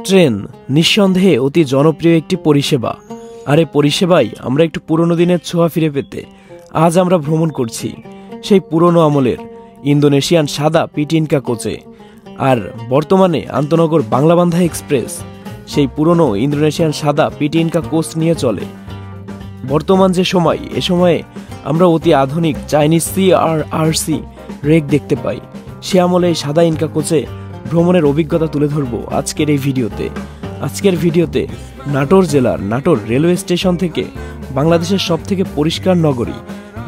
Train নিঃসন্দেহে অতি জনপ্রিয় একটি পরিষেবা। আর এই পরিষেবায় আমরা একটু পুরনো দিনের ছোঁয়া ফিরে পেতে আজ আমরা ভ্রমণ করছি সেই পুরনো আমলের ইন্দোনেশিয়ান সাদা পিটিনকা কোচে। আর বর্তমানে আন্তনগর বাংলাবান্ধা এক্সপ্রেস সেই পুরনো ইন্দোনেশিয়ান সাদা পিটিনকা কোচ নিয়ে চলে। বর্তমান যে সময়, এ সময়ে আমরা অতি আধুনিক চাইনিজ CRRC রেক দেখতে পাই। সে আমলে এই সাদা ইনকা কোচে ভ্রমণের অভিজ্ঞতা তুলে ধরব আজকের এই ভিডিওতে। আজকের ভিডিওতে নাটোর জেলার নাটোর রেলওয়ে স্টেশন থেকে বাংলাদেশের সবথেকে পরিষ্কার নগরী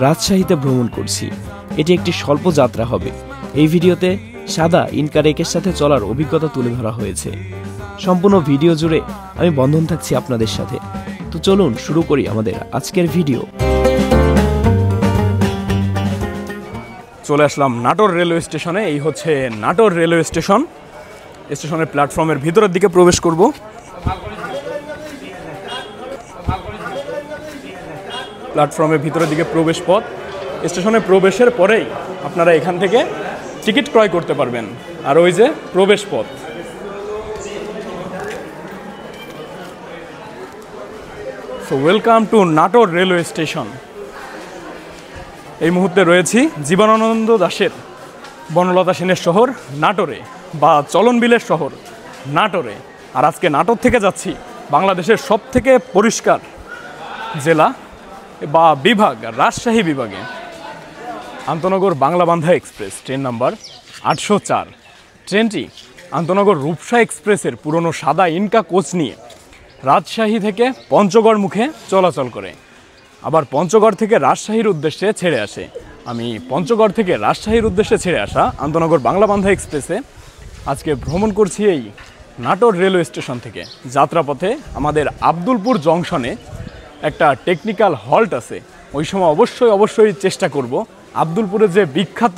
রাজশাহীতে ভ্রমণ করছি। এটি একটি স্বল্প যাত্রা হবে। এই ভিডিওতে সাদা ইনকা রেকের সাথে চলার অভিজ্ঞতা তুলে ধরা হয়েছে। সম্পূর্ণ ভিডিও জুড়ে আমি বন্ধন থাকছি আপনাদের সাথে। তো চলুন শুরু করি আমাদের আজকের ভিডিও। চলে আসলাম নাটোর রেলওয়ে স্টেশনে। এই হচ্ছে নাটোর রেলওয়ে স্টেশন। স্টেশনের প্ল্যাটফর্মের ভিতরের দিকে প্রবেশ করব। প্ল্যাটফর্মের ভিতরের দিকে প্রবেশ পথ। স্টেশনে প্রবেশের পরেই আপনারা এখান থেকে টিকিট ক্রয় করতে পারবেন। আর ওই যে প্রবেশ পথ। So welcome to Natore railway station. এই মুহূর্তে রয়েছি জীবনানন্দ দাশের বনলতা সেনের শহর নাটোরে, বা চলনবিলের শহর নাটোরে। আর আজকে নাটোর থেকে যাচ্ছি বাংলাদেশের সবথেকে পরিষ্কার জেলা বা বিভাগ রাজশাহী বিভাগে। আন্তনগর বাংলাবান্ধা এক্সপ্রেস ট্রেন নাম্বার 804। ট্রেনটি আন্তনগর রূপসা এক্সপ্রেসের পুরনো সাদা ইনকা কোচ নিয়ে রাজশাহী থেকে পঞ্চগড় মুখে চলাচল করে, আবার পঞ্চগড় থেকে রাজশাহীর উদ্দেশ্যে ছেড়ে আসে। আমি পঞ্চগড় থেকে রাজশাহীর উদ্দেশ্যে ছেড়ে আসা আন্তনগর বাংলাবান্ধা এক্সপ্রেসে আজকে ভ্রমণ করছি এই নাটোর রেলওয়ে স্টেশন থেকে। যাত্রাপথে আমাদের আব্দুলপুর জংশনে একটা টেকনিক্যাল হল্ট আছে। ওই সময় অবশ্যই চেষ্টা করব আব্দুলপুরে যে বিখ্যাত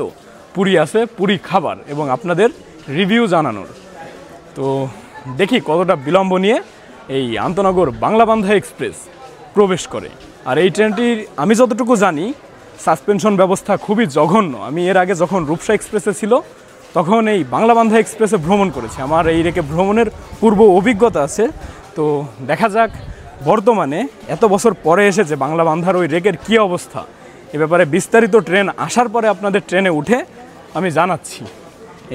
পুরি আছে, পুরি খাবার এবং আপনাদের রিভিউ জানানোর। তো দেখি কতটা বিলম্ব নিয়ে এই আন্তনগর বাংলাবান্ধা এক্সপ্রেস প্রবেশ করে। আর এই ট্রেনটির আমি যতটুকু জানি সাসপেনশন ব্যবস্থা খুবই জঘন্য। আমি এর আগে যখন রূপসা এক্সপ্রেসে ছিল তখন এই বাংলাবান্ধা এক্সপ্রেসে ভ্রমণ করেছি। আমার এই রেকে ভ্রমণের পূর্ব অভিজ্ঞতা আছে। তো দেখা যাক বর্তমানে এত বছর পরে এসে যে বাংলাবান্ধার ওই রেকের কী অবস্থা, এ ব্যাপারে বিস্তারিত ট্রেন আসার পরে আপনাদের ট্রেনে উঠে আমি জানাচ্ছি।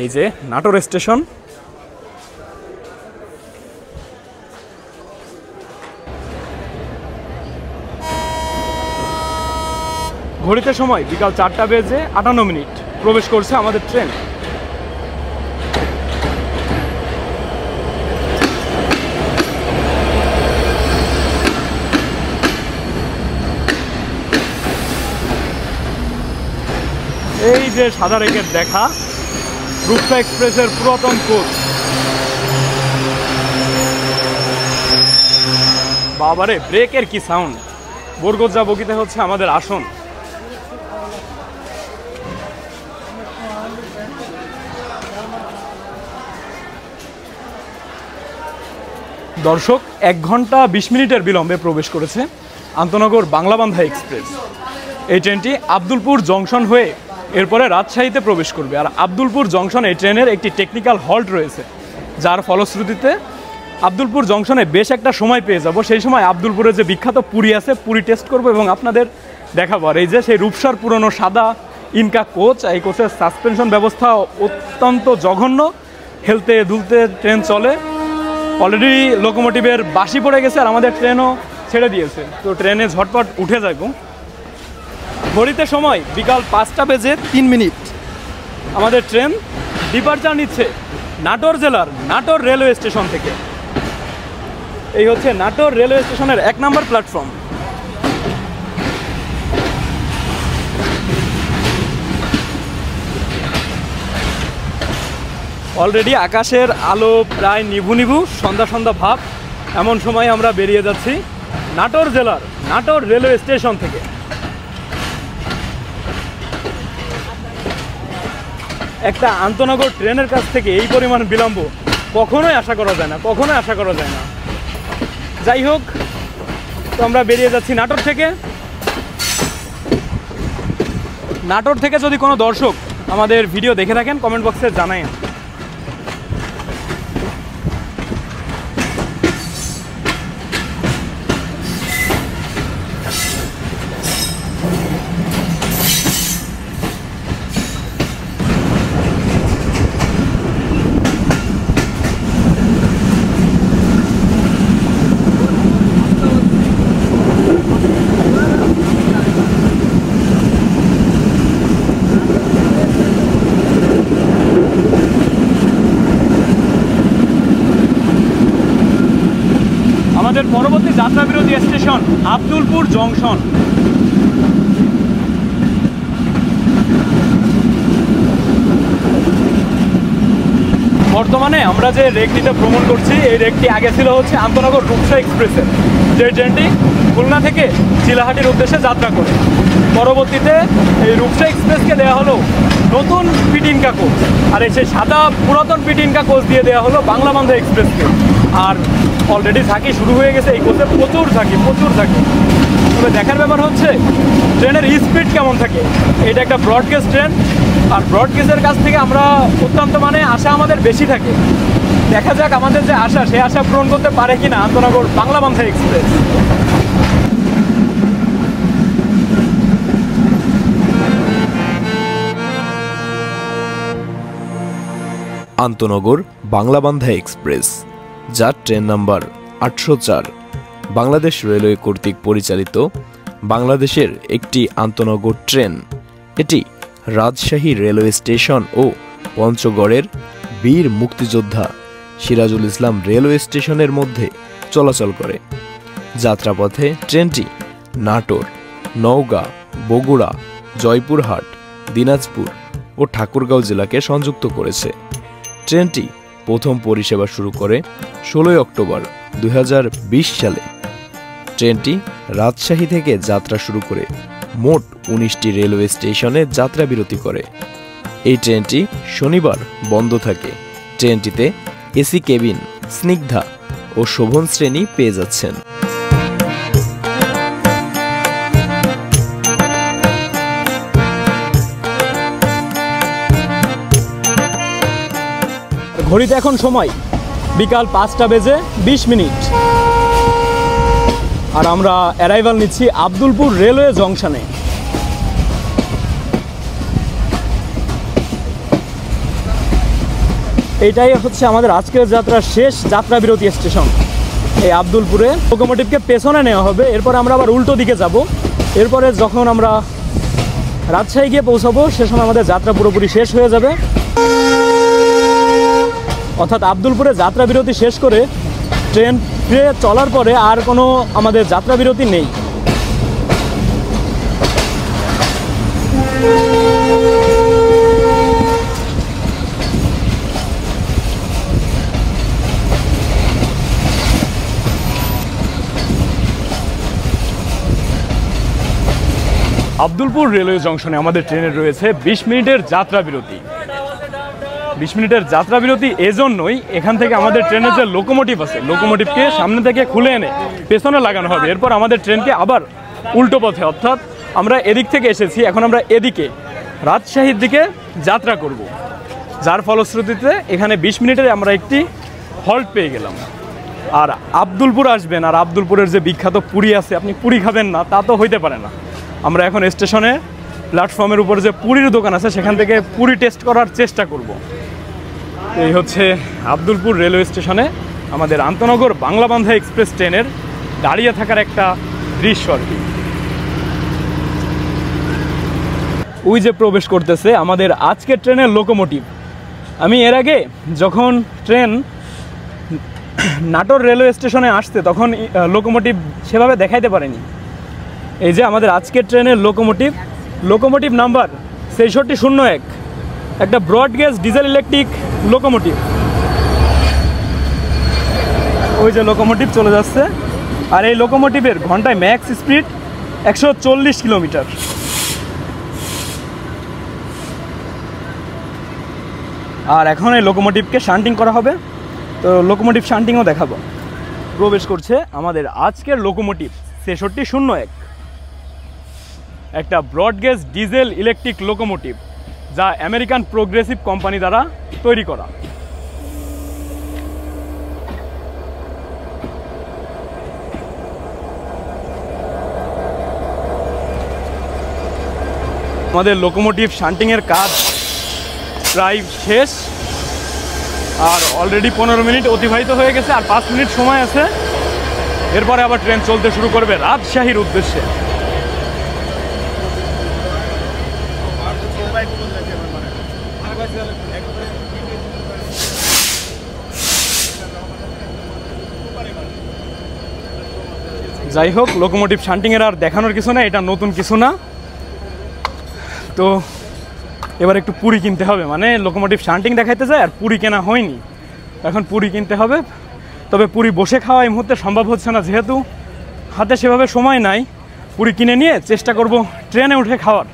এই যে নাটোর স্টেশন। ঘড়িতে সময় বিকাল 4:58 প্রবেশ করছে আমাদের ট্রেন। এই যে সাদা রেকের দেখা রূপসা এক্সপ্রেসের পুরাতন কোচ। বাবারে, ব্রেকের কি সাউন্ড! বরগোজা বগিতে হচ্ছে আমাদের আসন। দর্শক, 1 ঘন্টা 20 মিনিটের বিলম্বে প্রবেশ করেছে আন্তনগর বাংলাবান্ধা এক্সপ্রেস। এই ট্রেনটি আব্দুলপুর জংশন হয়ে এরপরে রাজশাহীতে প্রবেশ করবে। আর আব্দুলপুর জংশনে এই ট্রেনের একটি টেকনিক্যাল হল্ট রয়েছে, যার ফলশ্রুতিতে আব্দুলপুর জংশনে বেশ একটা সময় পেয়ে যাব। সেই সময় আব্দুলপুরে যে বিখ্যাত পুরি আছে, পুরি টেস্ট করব এবং আপনাদের দেখাবো। আর এই যে সেই রূপসার পুরনো সাদা ইনকা কোচ, এই কোচের সাসপেনশন ব্যবস্থা অত্যন্ত জঘন্য। হেলতে দুলতে ট্রেন চলে। অলরেডি লোকোমোটিভের বাসি পড়ে গেছে আর আমাদের ট্রেনও ছেড়ে দিয়েছে। তো ট্রেনে ঝটপট উঠে যাব। ঘড়িতে সময় বিকাল 5:03। আমাদের ট্রেন ডিপারচার নিচ্ছে নাটোর জেলার নাটোর রেলওয়ে স্টেশন থেকে। এই হচ্ছে নাটোর রেলওয়ে স্টেশনের 1 নম্বর প্ল্যাটফর্ম। অলরেডি আকাশের আলো প্রায় নিভু সন্ধ্যা ভাব। এমন সময় আমরা বেরিয়ে যাচ্ছি নাটোর জেলার নাটোর রেলওয়ে স্টেশন থেকে। একটা আন্তনগর ট্রেনের কাছ থেকে এই পরিমাণ বিলম্ব কখনোই আশা করা যায় না। যাই হোক, তো আমরা বেরিয়ে যাচ্ছি নাটোর থেকে। নাটোর থেকে যদি কোনো দর্শক আমাদের ভিডিও দেখে থাকেন কমেন্ট বক্সে জানাবেন। আমাদের পরবর্তী যাত্রা বিরতি স্টেশন আব্দুলপুর জংশন। বর্তমানে আমরা যে রেকটিতে ভ্রমণ করছি এই রেকটি আগে ছিল হচ্ছে আন্তনগর রূপসা এক্সপ্রেসের, যে ট্রেনটি খুলনা থেকে চিলাহাটির উদ্দেশ্যে যাত্রা করে। পরবর্তীতে এই রূপসা এক্সপ্রেসকে দেওয়া হলো নতুন পিটিনকা কোচ, আর সেই সাদা পুরাতন পিটিনকা কোচ দিয়ে দেওয়া হলো বাংলাবান্ধা এক্সপ্রেসকে। আর অলরেডি ঝাঁকি শুরু হয়ে গেছে, এই কোচে প্রচুর ঝাঁকি। তবে দেখার ব্যাপার হচ্ছে ট্রেনের স্পিড কেমন থাকে। এটা একটা ব্রডগেজ ট্রেন, আর ব্রডগেজের কাছ থেকে আমরা অত্যন্ত আশা আমাদের বেশি থাকে। দেখা যাক আমাদের যে আশা, সেই আশা পূরণ করতে পারে কিনা আন্তনগর বাংলাবান্ধা এক্সপ্রেস। আন্তনগর বাংলাবান্ধা এক্সপ্রেস, যার ট্রেন নাম্বার 804, বাংলাদেশ রেলওয়ে কর্তৃক পরিচালিত বাংলাদেশের একটি আন্তনগর ট্রেন। এটি রাজশাহী রেলওয়ে স্টেশন ও পঞ্চগড়ের বীর মুক্তিযোদ্ধা সিরাজুল ইসলাম রেলওয়ে স্টেশনের মধ্যে চলাচল করে। যাত্রাপথে ট্রেনটি নাটোর, নওগাঁ, বগুড়া, জয়পুরহাট, দিনাজপুর ও ঠাকুরগাঁও জেলাকে সংযুক্ত করেছে। ট্রেনটি প্রথম পরিষেবা শুরু করে 16 অক্টোবর 2020 সালে। ট্রেনটি রাজশাহী থেকে যাত্রা শুরু করে মোট 19টি রেলওয়ে স্টেশনে যাত্রা বিরতি করে। এই ট্রেনটি শনিবার বন্ধ থাকে। ট্রেনটিতে এসি কেবিন, স্নিগ্ধা ও শোভন শ্রেণী পেয়ে যাচ্ছেন। ঘড়িতে এখন সময় বিকাল 5:20। আর আমরা অ্যারাইভাল নিচ্ছি আব্দুলপুর রেলওয়ে জংশনে। এইটাই হচ্ছে আমাদের আজকের যাত্রার শেষ যাত্রা বিরতি স্টেশন। এই আব্দুলপুরে লোকোমোটিভকে পেছনে নেওয়া হবে, এরপর আমরা আবার উল্টো দিকে যাব। এরপরে যখন আমরা রাজশাহী গিয়ে পৌঁছাবো সে সময় আমাদের যাত্রা পুরোপুরি শেষ হয়ে যাবে। অর্থাৎ আব্দুলপুরে যাত্রা বিরতি শেষ করে ট্রেন ফিরে চলার পরে আর কোনো আমাদের যাত্রা বিরতি নেই। আব্দুলপুর রেলওয়ে জংশনে আমাদের ট্রেনের রয়েছে 20 মিনিটের যাত্রা বিরতি। 20 মিনিটের যাত্রা বিরতি এজন্যই এখান থেকে আমাদের ট্রেনের যে লোকোমোটিভ আছে, লোকোমোটিভকে সামনে থেকে খুলে এনে পেছনে লাগানো হবে। এরপর আমাদের ট্রেনকে আবার উল্টো পথে, অর্থাৎ আমরা এদিক থেকে এসেছি, এখন আমরা এদিকে রাজশাহীর দিকে যাত্রা করব। যার ফলশ্রুতিতে এখানে 20 মিনিটের আমরা একটি হল্ট পেয়ে গেলাম। আর আব্দুলপুর আসবেন আর আব্দুলপুরের যে বিখ্যাত পুরি আছে, আপনি পুরি খাবেন না তা তো হইতে পারে না। আমরা এখন স্টেশনে প্ল্যাটফর্মের উপরে যে পুরীর দোকান আছে সেখান থেকে পুরি টেস্ট করার চেষ্টা করব। এই হচ্ছে আব্দুলপুর রেলওয়ে স্টেশনে আমাদের আন্তনগর বাংলাবান্ধা এক্সপ্রেস ট্রেনের দাঁড়িয়ে থাকার একটা দৃশ্য আর কি। ওই যে প্রবেশ করতেছে আমাদের আজকের ট্রেনের লোকোমোটিভ। আমি এর আগে যখন ট্রেন নাটোর রেলওয়ে স্টেশনে আসছে তখন লোকোমোটিভ সেভাবে দেখাইতে পারেনি। এই যে আমাদের আজকের ট্রেনের লোকোমোটিভ নাম্বার 6301, একটা ব্রডগেজ ডিজেল ইলেকট্রিক লোকোমোটিভ। ওই যে লোকোমোটিভ চলে যাচ্ছে, আর এই লোকোমোটিভের ঘন্টায় ম্যাক্স স্পিড 140 কিলোমিটার। আর এখন এই লোকোমোটিভকে শান্টিং করা হবে, তো লোকোমোটিভ শান্টিংও দেখাবো। প্রবেশ করছে আমাদের আজকের লোকোমোটিভ 6301, একটা ব্রডগেজ ডিজেল ইলেকট্রিক লোকোমোটিভ, যা আমেরিকান প্রোগ্রেসিভ কোম্পানি দ্বারা তৈরি করা। আমাদের লোকোমোটিভ শান্টিংয়ের কাজ প্রায় শেষ, আর অলরেডি 15 মিনিট অতিবাহিত হয়ে গেছে, আর 5 মিনিট সময় আছে। এরপরে আবার ট্রেন চলতে শুরু করবে রাজশাহীর উদ্দেশ্যে। যাই হোক, লোকোমোটিভ শান্টিংয়ের আর দেখানোর কিছু না, এটা নতুন কিছু না। তো এবার একটু পুরি কিনতে হবে, মানে লোকোমোটিভ শান্টিং দেখাইতে যায় আর পুরি কেনা হয়নি, এখন পুরি কিনতে হবে। তবে পুরি বসে খাওয়া এই মুহূর্তে সম্ভব হচ্ছে না, যেহেতু হাতে সেভাবে সময় নাই। পুরি কিনে নিয়ে চেষ্টা করব ট্রেনে উঠে খাওয়ার।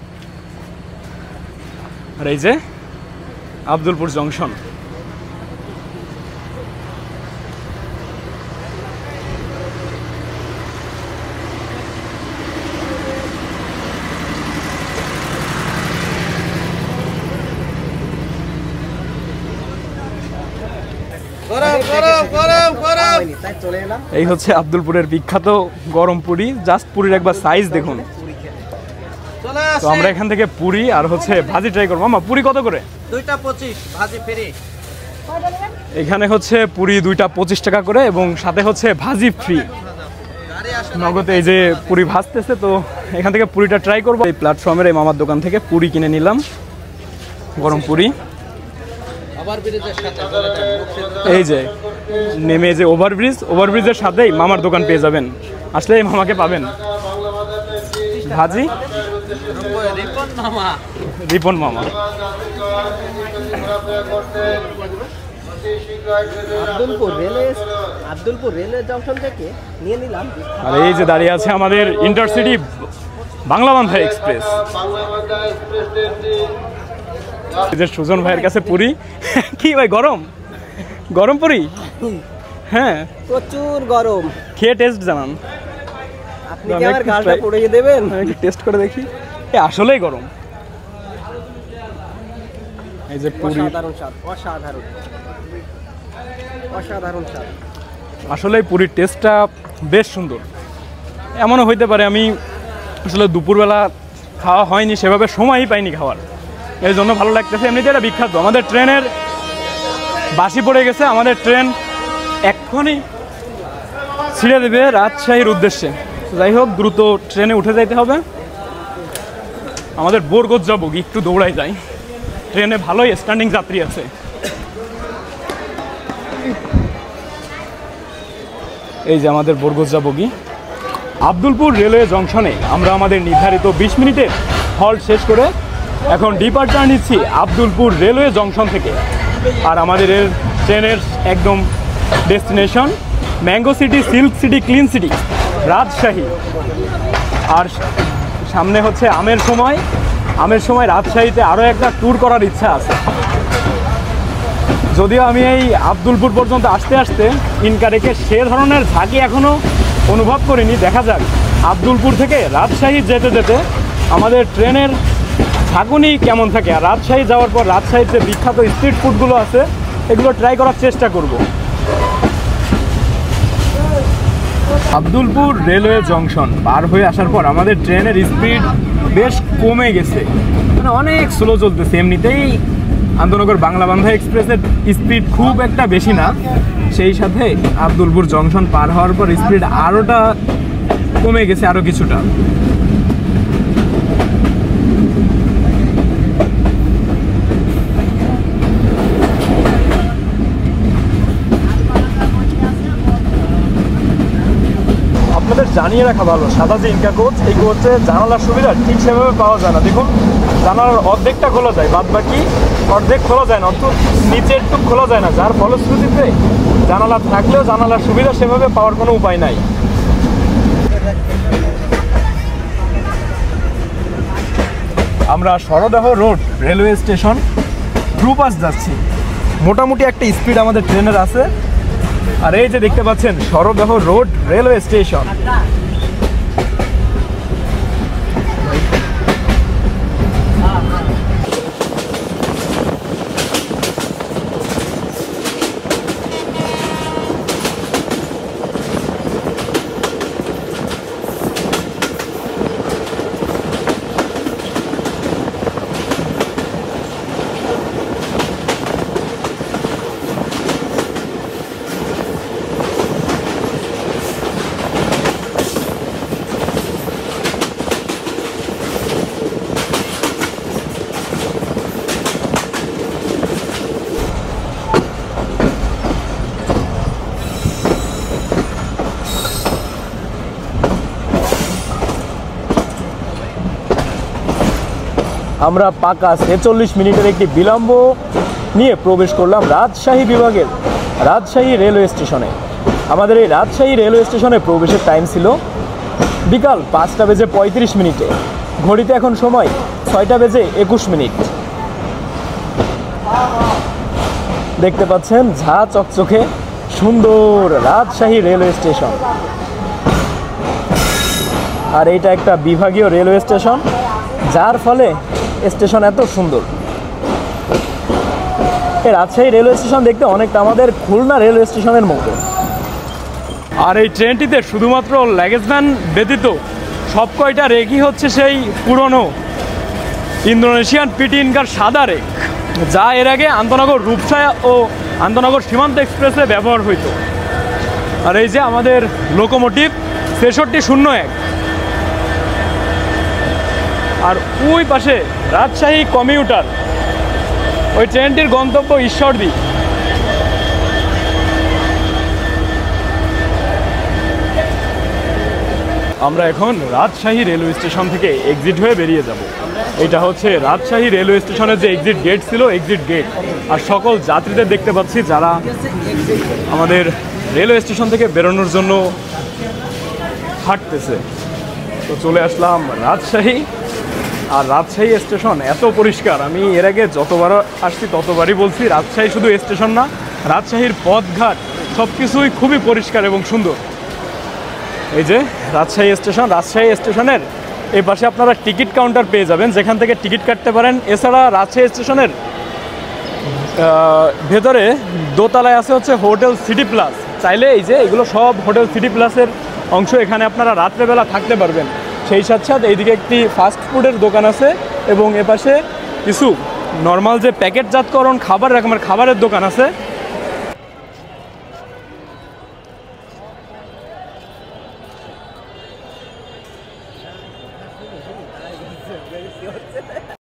আর এই যে আব্দুলপুর জংশন। এই হচ্ছে আব্দুলপুরের বিখ্যাত গরম পুরি। জাস্ট পুরির একবার সাইজ দেখুন। তো আমরা এখান থেকে পুরি আর হচ্ছে ভাজি ট্রাই করবো। মামা পুরি কত করে? 2টা 25, ভাজি ফ্রি। এখানে হচ্ছে পুরি 2টা 25 টাকা করে এবং সাথে হচ্ছে ভাজি ফ্রি নগদে। এই যে পুরি ভাজতেছে, তো এখান থেকে পুরিটা ট্রাই করবো। এই প্ল্যাটফর্মের এই মামার দোকান থেকে পুরি কিনে নিলাম, গরম পুরি। এই যে নেমে যে ওভারব্রিজ, ওভারব্রিজের সাথেই মামার দোকান পেয়ে যাবেন, আসলে এই মামাকে পাবেন। ভাজি রিপন মামা। আব্দুলপুর রেলওয়ে জংশন থেকে নিয়ে নিলাম। আর এই যে দাঁড়িয়ে আছে আমাদের ইন্টারসিটি বাংলা বান্ধা এক্সপ্রেস। সুজন ভাইয়ের কাছে পুরি। কি ভাই, গরম গরম পুরি? হ্যাঁ, প্রচুর গরম। খেয়ে টেস্ট জানান। আপনি কি আমার গালটা পুড়িয়ে দেবেন? একটু টেস্ট করে দেখি। আসলেই গরম। এই যে পুরি, অসাধারণ স্বাদ, অসাধারণ অসাধারণ স্বাদ। আসলেই পুরির টেস্টটা বেশ সুন্দর। এমনও হইতে পারে আমি আসলে দুপুরবেলা খাওয়া হয়নি, সেভাবে সময়ই পাইনি খাওয়ার, এই জন্য ভালো লাগতেছে। এমনিতে এটা বিখ্যাত। আমাদের ট্রেনের বাসি পড়ে গেছে, আমাদের ট্রেন এক্ষুনি ছিঁড়ে দেবে রাজশাহীর উদ্দেশ্যে। যাই হোক, দ্রুত ট্রেনে উঠে যাইতে হবে। আমাদের বরগোজ যাবো, একটু দৌড়াই যাই। ট্রেনে ভালোই স্ট্যান্ডিং যাত্রী আছে। এই যে আমাদের বরগোজা বগি। আব্দুলপুর রেলওয়ে জংশনে আমরা আমাদের নির্ধারিত 20 মিনিটের হল্ট শেষ করে এখন ডিপার্চার নিচ্ছি আব্দুলপুর রেলওয়ে জংশন থেকে। আর আমাদের ট্রেনের একদম destination mango city, silk city, clean city, Rajshahi. আর সামনে হচ্ছে আমের সময়। আমের সময় রাজশাহীতে আরও একটা ট্যুর করার ইচ্ছা আছে। যদিও আমি এই আব্দুলপুর পর্যন্ত আসতে আসতে ইনকারেকে সে ধরনের ঝাঁকি এখনও অনুভব করিনি। দেখা যাক আব্দুলপুর থেকে রাজশাহী যেতে যেতে আমাদের ট্রেনের ঝাঁকুনি কেমন থাকে। আর রাজশাহী যাওয়ার পর রাজশাহীর যে বিখ্যাত স্ট্রিট ফুডগুলো আছে এগুলো ট্রাই করার চেষ্টা করব। আব্দুলপুর রেলওয়ে জংশন পার হয়ে আসার পর আমাদের ট্রেনের স্পিড বেশ কমে গেছে, মানে অনেক স্লো চলতেছে। এমনিতেই আন্তনগর বাংলা বান্ধা এক্সপ্রেসের স্পিড খুব একটা বেশি না, সেই সাথে আব্দুলপুর জংশন পার হওয়ার পর স্পিড আরোটা কমে গেছে, আরও কিছুটা। আপনাদের জানিয়ে রাখা ভালো, সাদা যে ইনকা কোচ, এই কোচে জানালার সুবিধা ঠিক সেভাবে পাওয়া যায় না। দেখুন, জানালার অর্ধেকটা খোলা যায়, বাদ বাকি অর্ধেক খোলা যায় না, অর্থাৎ নিচে একটু খোলা যায় না, যার ফলশ্রুতিতে জানালা থাকলেও জানালার সুবিধা সেভাবে পাওয়ার কোনো উপায় নাই। আমরা Sardah road railway station through pass যাচ্ছি। মোটামুটি একটা স্পিড আমাদের ট্রেনের আছে। আর এই যে দেখতে পাচ্ছেন সরদাহ রোড রেলওয়ে স্টেশন। আমরা পাকা 46 মিনিটের একটি বিলম্ব নিয়ে প্রবেশ করলাম রাজশাহী বিভাগের রাজশাহী রেলওয়ে স্টেশনে। আমাদের এই রাজশাহী রেলওয়ে স্টেশনে প্রবেশের টাইম ছিল বিকাল 5:35 ঘড়িতে এখন সময় 6:21। দেখতে পাচ্ছেন ঝা চকচকে সুন্দর রাজশাহী রেলওয়ে স্টেশন। আর এইটা একটা বিভাগীয় রেলওয়ে স্টেশন, যার ফলে স্টেশন এত সুন্দর। এই রাজশাহী রেলওয়ে স্টেশন দেখতে অনেকটা আমাদের খুলনা রেলওয়ে স্টেশনের মতো। আর এই ট্রেনটিতে শুধুমাত্র লাগেজ ভ্যান ব্যতীত সব কয়টা রেকই হচ্ছে সেই পুরনো ইন্দোনেশিয়ান পিটিনকার সাদা রেক, যা এর আগে আন্তনগর রূপসা ও আন্তনগর সীমান্ত এক্সপ্রেসে ব্যবহার হইত। আর এই যে আমাদের লোকোমোটিভ 6301, আর ওই পাশে রাজশাহী কমিউটার, ওই ট্রেনটির গন্তব্য ঈশ্বরদী। আমরা এখন রাজশাহী রেলওয়ে স্টেশন থেকে এক্সিট হয়ে বেরিয়ে যাব। এটা হচ্ছে রাজশাহী রেলওয়ে স্টেশনের যে এক্সিট গেট ছিল, এক্সিট গেট। আর সকল যাত্রীদের দেখতে পাচ্ছি যারা আমাদের রেলওয়ে স্টেশন থেকে বেরোনোর জন্য হাঁটতেছে। তো চলে আসলাম রাজশাহী। আর রাজশাহী স্টেশন এত পরিষ্কার, আমি এর আগে যতবার আসছি ততবারই বলছি, রাজশাহী শুধু স্টেশন না, রাজশাহীর পথঘাট সব কিছুই খুবই পরিষ্কার এবং সুন্দর। এই যে রাজশাহী স্টেশন, রাজশাহী স্টেশনের এই পাশে আপনারা টিকিট কাউন্টার পেয়ে যাবেন, যেখান থেকে টিকিট কাটতে পারেন। এছাড়া রাজশাহী স্টেশনের ভেতরে দোতলায় আছে হচ্ছে হোটেল সিটি প্লাস। চাইলে এই যে এগুলো সব হোটেল সিটি প্লাসের অংশ, এখানে আপনারা রাত্রেবেলা থাকতে পারবেন। সেই সাথে সাথে এইদিকে একটি ফাস্ট ফুডের দোকান আছে এবং এপাশে কিছু নর্মাল যে প্যাকেটজাতকরণ খাবার রকমের খাবারের দোকান আছে।